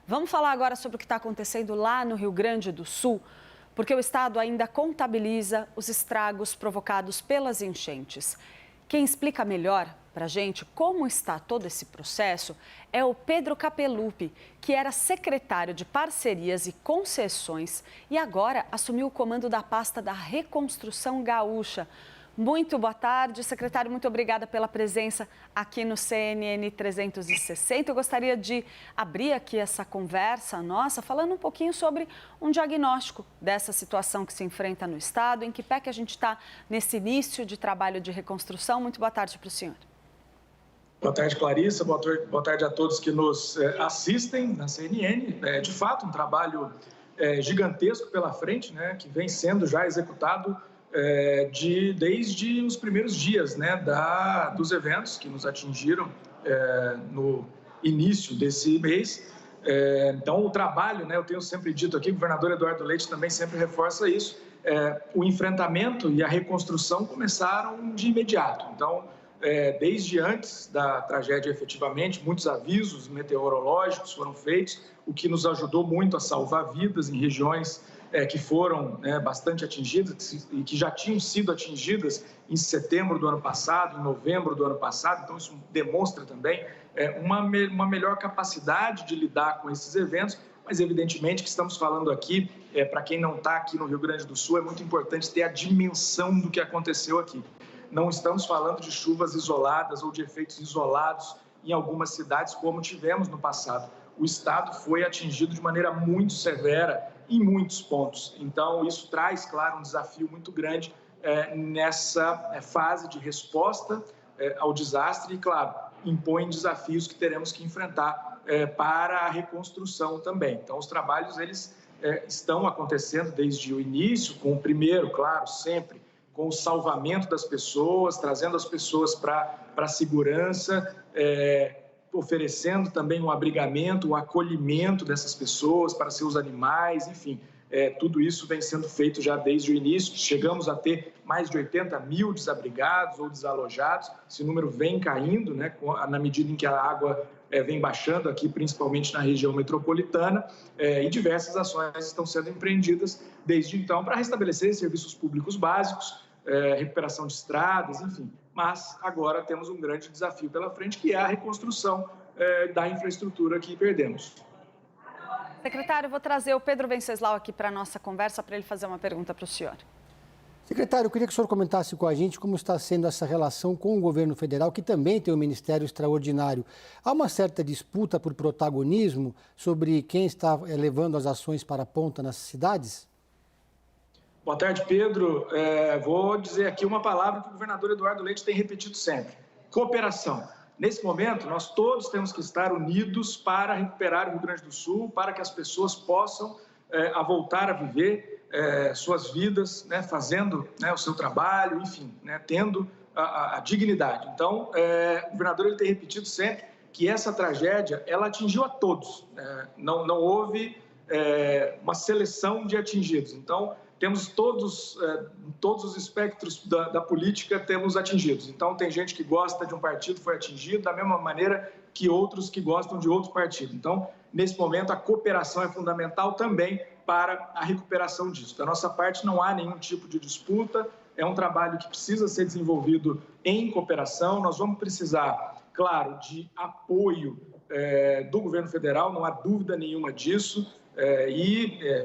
Vamos falar agora sobre o que está acontecendo lá no Rio Grande do Sul, porque o estado ainda contabiliza os estragos provocados pelas enchentes. Quem explica melhor para a gente como está todo esse processo é o Pedro Capelupi, que era secretário de Parcerias e Concessões e agora assumiu o comando da pasta da Reconstrução Gaúcha. Muito boa tarde, secretário. Muito obrigada pela presença aqui no CNN 360. Eu gostaria de abrir aqui essa conversa nossa falando um pouquinho sobre um diagnóstico dessa situação que se enfrenta no estado, em que pé que a gente está nesse início de trabalho de reconstrução. Muito boa tarde para o senhor. Boa tarde, Clarissa. Boa tarde a todos que nos assistem na CNN. É, de fato, um trabalho gigantesco pela frente, né, que vem sendo já executado desde os primeiros dias, né, dos eventos que nos atingiram no início desse mês. Então, o trabalho, né, eu tenho sempre dito aqui, o governador Eduardo Leite também sempre reforça isso, o enfrentamento e a reconstrução começaram de imediato. Então, desde antes da tragédia, efetivamente, muitos avisos meteorológicos foram feitos, o que nos ajudou muito a salvar vidas em regiões que foram bastante atingidas e que já tinham sido atingidas em setembro do ano passado, em novembro do ano passado. Então, isso demonstra também uma melhor capacidade de lidar com esses eventos, mas evidentemente que estamos falando aqui, para quem não está aqui no Rio Grande do Sul, é muito importante ter a dimensão do que aconteceu aqui. Não estamos falando de chuvas isoladas ou de efeitos isolados em algumas cidades, como tivemos no passado. O estado foi atingido de maneira muito severa em muitos pontos. Então, isso traz, claro, um desafio muito grande nessa fase de resposta ao desastre e, claro, impõe desafios que teremos que enfrentar para a reconstrução também. Então, os trabalhos, eles estão acontecendo desde o início, com o primeiro, claro, sempre, com o salvamento das pessoas, trazendo as pessoas para a segurança, oferecendo também um abrigamento, um acolhimento dessas pessoas para seus animais, enfim, tudo isso vem sendo feito já desde o início. Chegamos a ter mais de 80 mil desabrigados ou desalojados, esse número vem caindo, né, na medida em que a água vem baixando aqui, principalmente na região metropolitana, e diversas ações estão sendo empreendidas desde então para restabelecer serviços públicos básicos, recuperação de estradas, enfim. Mas agora temos um grande desafio pela frente, que é a reconstrução da infraestrutura que perdemos. Secretário, eu vou trazer o Pedro Venceslau aqui para a nossa conversa para ele fazer uma pergunta para o senhor. Secretário, eu queria que o senhor comentasse com a gente como está sendo essa relação com o governo federal, que também tem um ministério extraordinário. Há uma certa disputa por protagonismo sobre quem está levando as ações para a ponta nas cidades? Boa tarde, Pedro. Vou dizer aqui uma palavra que o governador Eduardo Leite tem repetido sempre: cooperação. Nesse momento, nós todos temos que estar unidos para recuperar o Rio Grande do Sul, para que as pessoas possam voltar a viver suas vidas, né, fazendo o seu trabalho, enfim, né, tendo a dignidade. Então, o governador ele tem repetido sempre que essa tragédia ela atingiu a todos, não houve uma seleção de atingidos. Então, temos todos os espectros da política temos atingidos. Então, tem gente que gosta de um partido, foi atingido, da mesma maneira que outros que gostam de outro partido. Então, nesse momento, a cooperação é fundamental também para a recuperação disso. Da nossa parte, não há nenhum tipo de disputa, é um trabalho que precisa ser desenvolvido em cooperação. Nós vamos precisar, claro, de apoio do governo federal, não há dúvida nenhuma disso.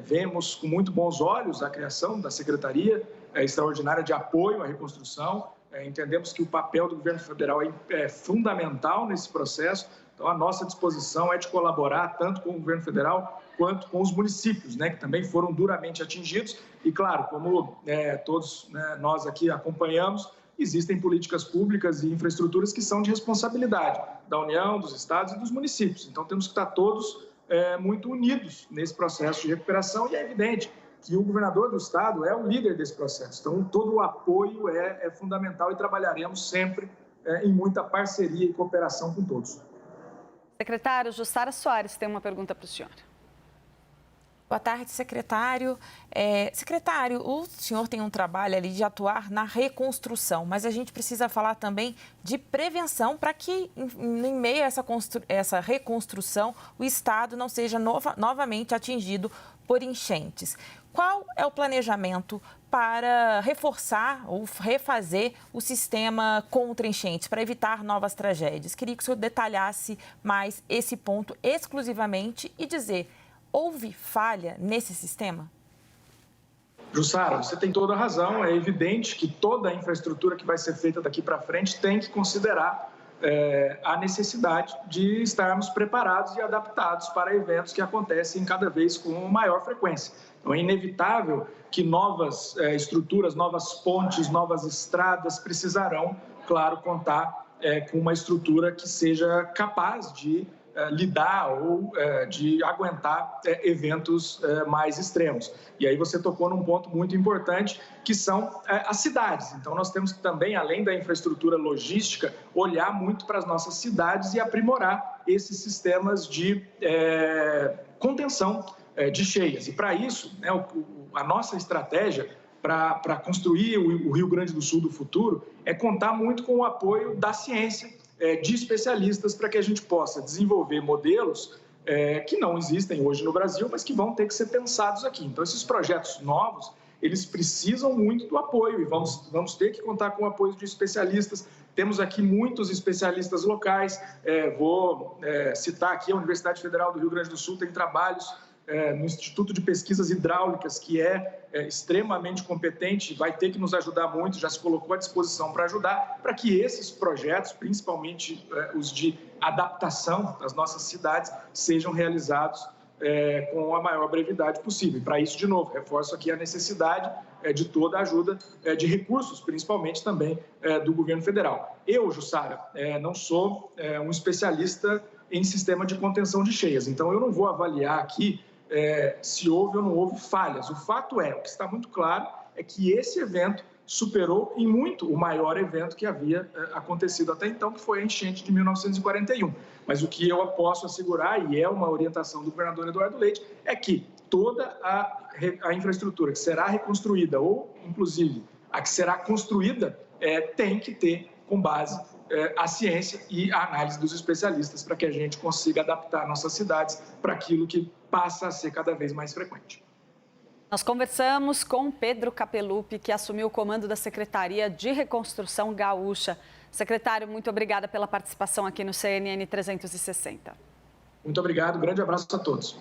Vemos com muito bons olhos a criação da Secretaria Extraordinária de Apoio à Reconstrução. Entendemos que o papel do governo federal é fundamental nesse processo. Então, a nossa disposição é de colaborar tanto com o governo federal quanto com os municípios, né, que também foram duramente atingidos. E, claro, como todos nós aqui acompanhamos, existem políticas públicas e infraestruturas que são de responsabilidade da União, dos estados e dos municípios. Então, temos que estar todos muito unidos nesse processo de recuperação, e é evidente que o governador do estado é o líder desse processo. Então, todo o apoio é fundamental e trabalharemos sempre em muita parceria e cooperação com todos. Secretário, Jussara Soares tem uma pergunta para o senhor. Boa tarde, secretário. Secretário, o senhor tem um trabalho ali de atuar na reconstrução, mas a gente precisa falar também de prevenção para que, em meio a essa reconstrução, o Estado não seja novamente atingido por enchentes. Qual é o planejamento para reforçar ou refazer o sistema contra enchentes, para evitar novas tragédias? Queria que o senhor detalhasse mais esse ponto exclusivamente e dizer: houve falha nesse sistema? Jussara, você tem toda a razão. É evidente que toda a infraestrutura que vai ser feita daqui para frente tem que considerar a necessidade de estarmos preparados e adaptados para eventos que acontecem cada vez com maior frequência. Então, é inevitável que novas estruturas, novas pontes, novas estradas precisarão, claro, contar com uma estrutura que seja capaz de lidar ou de aguentar eventos mais extremos. E aí você tocou num ponto muito importante, que são as cidades. Então, nós temos que também, além da infraestrutura logística, olhar muito para as nossas cidades e aprimorar esses sistemas de contenção de cheias. E para isso, a nossa estratégia para construir o Rio Grande do Sul do futuro é contar muito com o apoio da ciência, de especialistas, para que a gente possa desenvolver modelos que não existem hoje no Brasil, mas que vão ter que ser pensados aqui. Então, esses projetos novos, eles precisam muito do apoio e vamos ter que contar com o apoio de especialistas. Temos aqui muitos especialistas locais. Vou citar aqui a Universidade Federal do Rio Grande do Sul, tem trabalhos no Instituto de Pesquisas Hidráulicas, que é extremamente competente, vai ter que nos ajudar muito, já se colocou à disposição para ajudar, para que esses projetos, principalmente os de adaptação das nossas cidades, sejam realizados com a maior brevidade possível. Para isso, de novo, reforço aqui a necessidade de toda a ajuda de recursos, principalmente também do governo federal. Eu, Jussara, não sou um especialista em sistema de contenção de cheias, então eu não vou avaliar aqui se houve ou não houve falhas. O fato o que está muito claro é que esse evento superou em muito o maior evento que havia acontecido até então, que foi a enchente de 1941. Mas o que eu posso assegurar, e é uma orientação do governador Eduardo Leite, é que toda a infraestrutura que será reconstruída, ou inclusive a que será construída, tem que ter com base a ciência e a análise dos especialistas, para que a gente consiga adaptar nossas cidades para aquilo que passa a ser cada vez mais frequente. Nós conversamos com Pedro Capelupi, que assumiu o comando da Secretaria de Reconstrução Gaúcha. Secretário, muito obrigada pela participação aqui no CNN 360. Muito obrigado, grande abraço a todos.